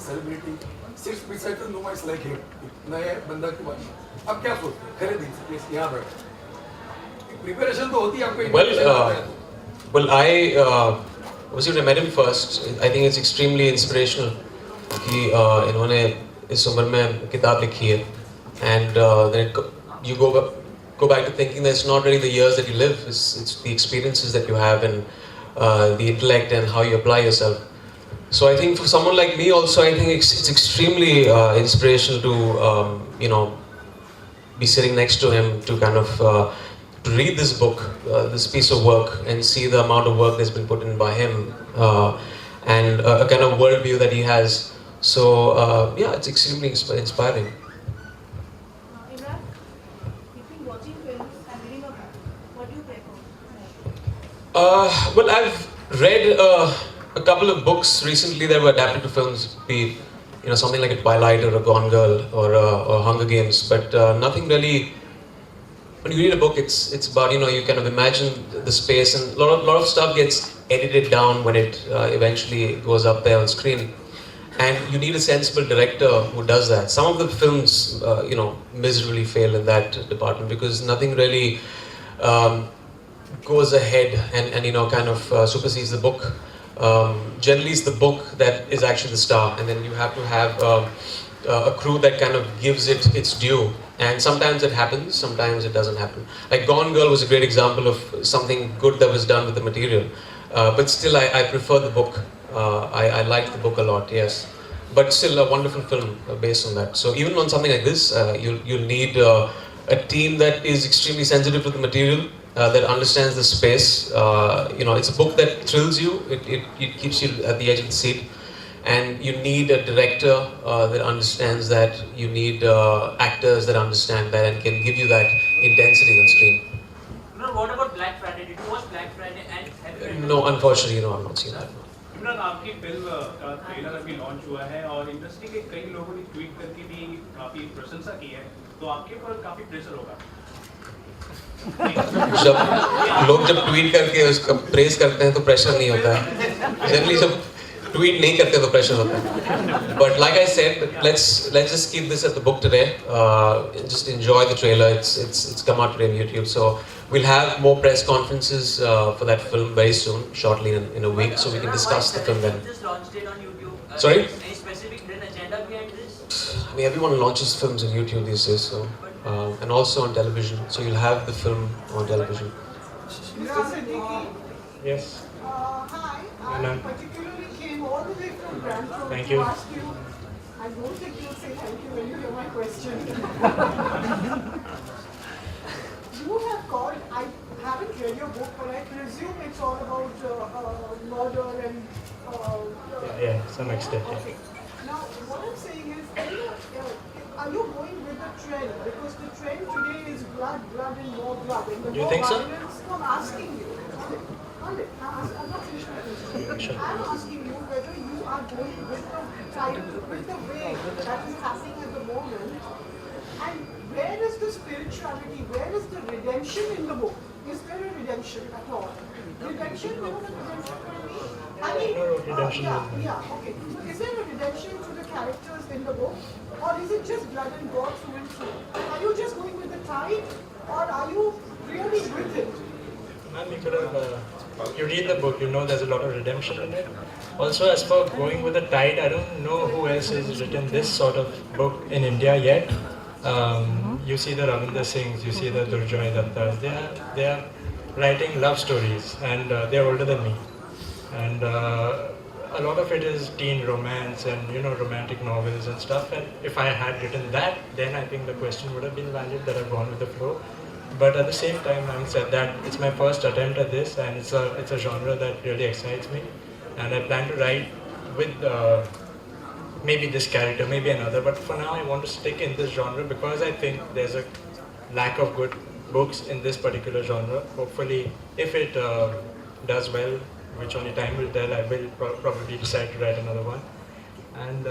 celebrity sits beside the no, it's like him. नए बंदा की बात. अब क्या सोचते हैं? खरीदी प्लीज यहाँ बैठ. Preparation तो होती है आपको. Well, when I met him first, I think it's extremely inspirational कि इन्होंने इस उम्र में किताब लिखी है, and then you go back to thinking that it's not really the years that you live, it's the experiences that you have and the intellect and how you apply yourself. So I think for someone like me also, I think it's extremely inspirational to be sitting next to him, to kind of to read this book, this piece of work, and see the amount of work that's been put in by him, and a kind of worldview that he has. So yeah, it's extremely inspiring. Imran, between watching films and reading a book, what do you prefer? Well, I've read a couple of books recently that were adapted to films, be something like a Twilight or a Gone Girl or Hunger Games, but nothing really. When you read a book, it's about you kind of imagine the space, and a lot of stuff gets edited down when it eventually goes up there on screen, and you need a sensible director who does that. Some of the films, miserably fail in that department because nothing really goes ahead and kind of supersedes the book. Generally, it's the book that is actually the star, and then you have to have a crew that kind of gives it its due. And sometimes it happens, sometimes it doesn't happen. Like Gone Girl was a great example of something good that was done with the material. But still, I prefer the book. I liked the book a lot, yes. But still, a wonderful film based on that. So even on something like this, you'll need a team that is extremely sensitive to the material, that understands the space. It's a book that thrills you. It keeps you at the edge of the seat. And you need a director that understands that. You need actors that understand that and can give you that intensity on screen. No, what about Black Friday? Did you watch Black Friday and have you read No, unfortunately, I've not seen that. Imran, आपकी film का trailer अभी launch हुआ है और industry के कई लोगों ने ट्वीट करके भी काफी प्रशंसा की है, तो आपके ऊपर काफी प्रेशर होगा. जब ट्वीट करके उसका प्रेस करते हैं तो प्रेशर नहीं होता है. जनरली जब ट्वीट नहीं करते तो प्रेशर होता है. But like I said, let's just keep this at the book today. Just enjoy the trailer. It's come out today on YouTube. So we'll have more press conferences for that film very soon, shortly in a week, so we can discuss the film then. Just launched it on YouTube. Sorry? Any specific hidden agenda behind this? I mean, everyone launches films on YouTube these days, so and also on television. So you'll have the film on television. Yes. Hi, I particularly came all the way from Brantford Thank to you. ask you. I don't think you'll say thank you when you hear my question. You have called, I haven't read your book, but I presume it's all about murder and... Yeah, some extent. Okay. Now, what I'm saying is, are you going with the trend? Because the trend today is blood, and more blood. And the You more think so? violence, I'm asking you. Hold it. I'm not finished my question. Sure. I'm asking you whether you are going with the tide, with the wave that is happening at the moment, and where is the spirituality? Where is the redemption in the book? Is there a redemption at all? Redemption? You know what redemption can be? I mean, redemption. yeah, okay. So is there a redemption to the characters in the book? Or is it just blood and gore through and through? Are you just going with the tide? Or are you really with it? Ma'am, you could have, you read the book, you know there's a lot of redemption in it. Also, as for going with the tide, I don't know who else has written this sort of book in India yet. You see the Ravinder Singhs, you see the Durjoy Dattas, they are writing love stories, and they're older than me. And a lot of it is teen romance and romantic novels and stuff. And if I had written that, then I think the question would have been valid, that I've gone with the flow. But at the same time, having said that, it's my first attempt at this, and it's a genre that really excites me. And I plan to write with maybe this character, maybe another. But for now, I want to stick in this genre because I think there's a lack of good books in this particular genre. Hopefully, if it does well, which only time will tell, I will probably decide to write another one. And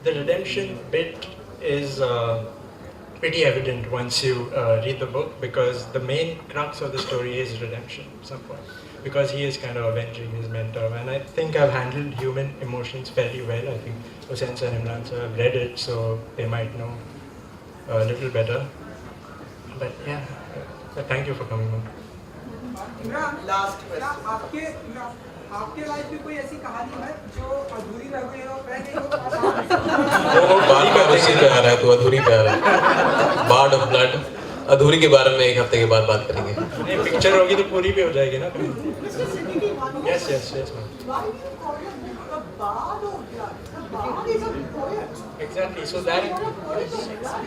the redemption bit is pretty evident once you read the book, because the main crux of the story is redemption at some point. because he is kind of avenging his mentor. And I think I've handled human emotions fairly well. I think Hussain and Imran sir have read it, so they might know a little better. But yeah, thank you for coming on. Imran last आपके life में कोई ऐसी कहानी है जो अधूरी रह गई हो रह गई हो वो बात का उसी पे आ रहा है, तो अधूरी पे आ रहा है। बार्ड ऑफ ब्लड अधूरी के बारे में एक हफ्ते के बाद बात करेंगे। नहीं, पिक्चर होगी तो पूरी भी हो जाएगी ना। Mr. Siddiqui, Yes, yes, yes, ma'am. why do you call your book The Bard of Blood? The Bard is a poet. Exactly. So You are a poet of blood.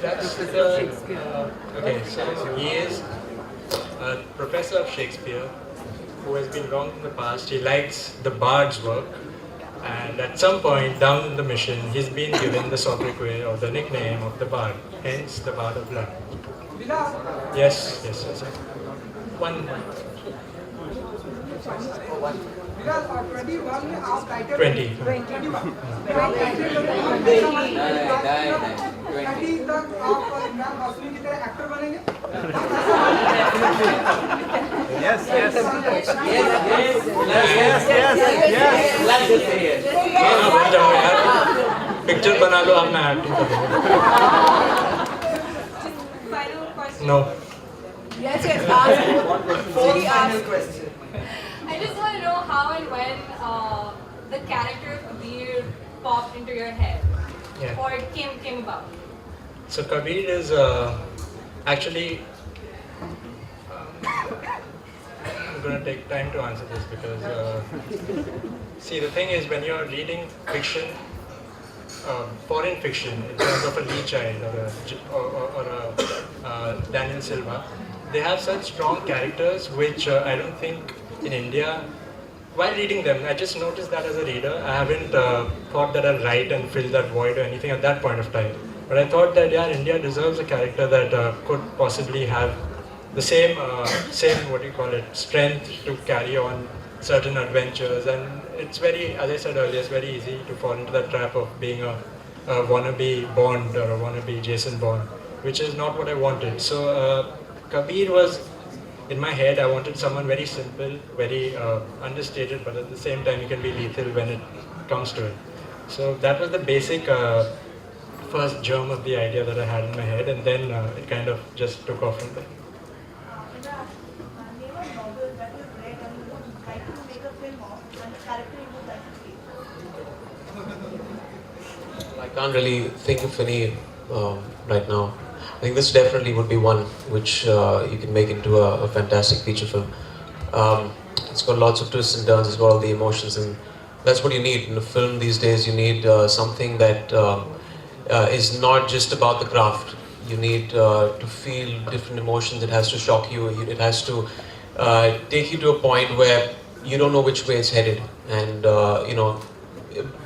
that's the okay. So he is a professor of Shakespeare who has been wrong in the past. He likes the bard's work, and at some point down the mission, he's been given the sobriquet or the nickname of the bard. Hence, the Bard of Blood. Bilal, Yes, yes, yes. One. Bilal, 21 में आप title 20. 21 आप title 30 तक आप इमरान हाशमी की तरह actor बनेंगे? Picture बना लो, अब मैं एक्टिंग कर दूंगा। Final question. No. Yes, yes. Ask. Final question. I just want to know how and when the character of Kabir popped into your head, Yeah. or it came about. So Kabir is actually. I'm going to take time to answer this because see, the thing is, when you're reading fiction, foreign fiction, in terms of a Lee Child or a Daniel Silva, they have such strong characters which I don't think in India. While reading them, I just noticed that as a reader, I haven't thought that I'll write and fill that void or anything at that point of time. But I thought that yeah, India deserves a character that could possibly have the same what do you call it, strength to carry on certain adventures. And it's very, as I said earlier, it's very easy to fall into the trap of being a wannabe Bond or a wannabe Jason Bond, which is not what I wanted. So Kabir was in my head. I wanted someone very simple, very understated, but at the same time he can be lethal when it comes to it. So that was the basic first germ of the idea that I had in my head, and then it kind of just took off from there. Name a novel that you've read and you would like to make a film of, and a character you would like to play. I can't really think of any right now. I think this definitely would be one which you can make into a fantastic feature film. It's got lots of twists and turns, it's got all the emotions, and that's what you need in a film these days. You need something that is not just about the craft. You need to feel different emotions. It has to shock you. It has to take you to a point where you don't know which way it's headed. And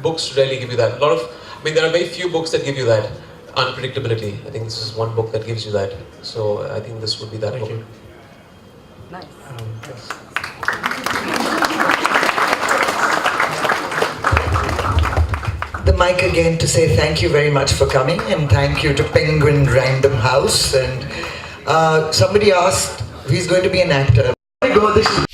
books rarely give you that. There are very few books that give you that unpredictability. I think this is one book that gives you that. So I think this would be that book. Thank you. Nice. Yes. The mic again to say thank you very much for coming, and thank you to Penguin Random House. And somebody asked, he's going to be an actor. Go, this is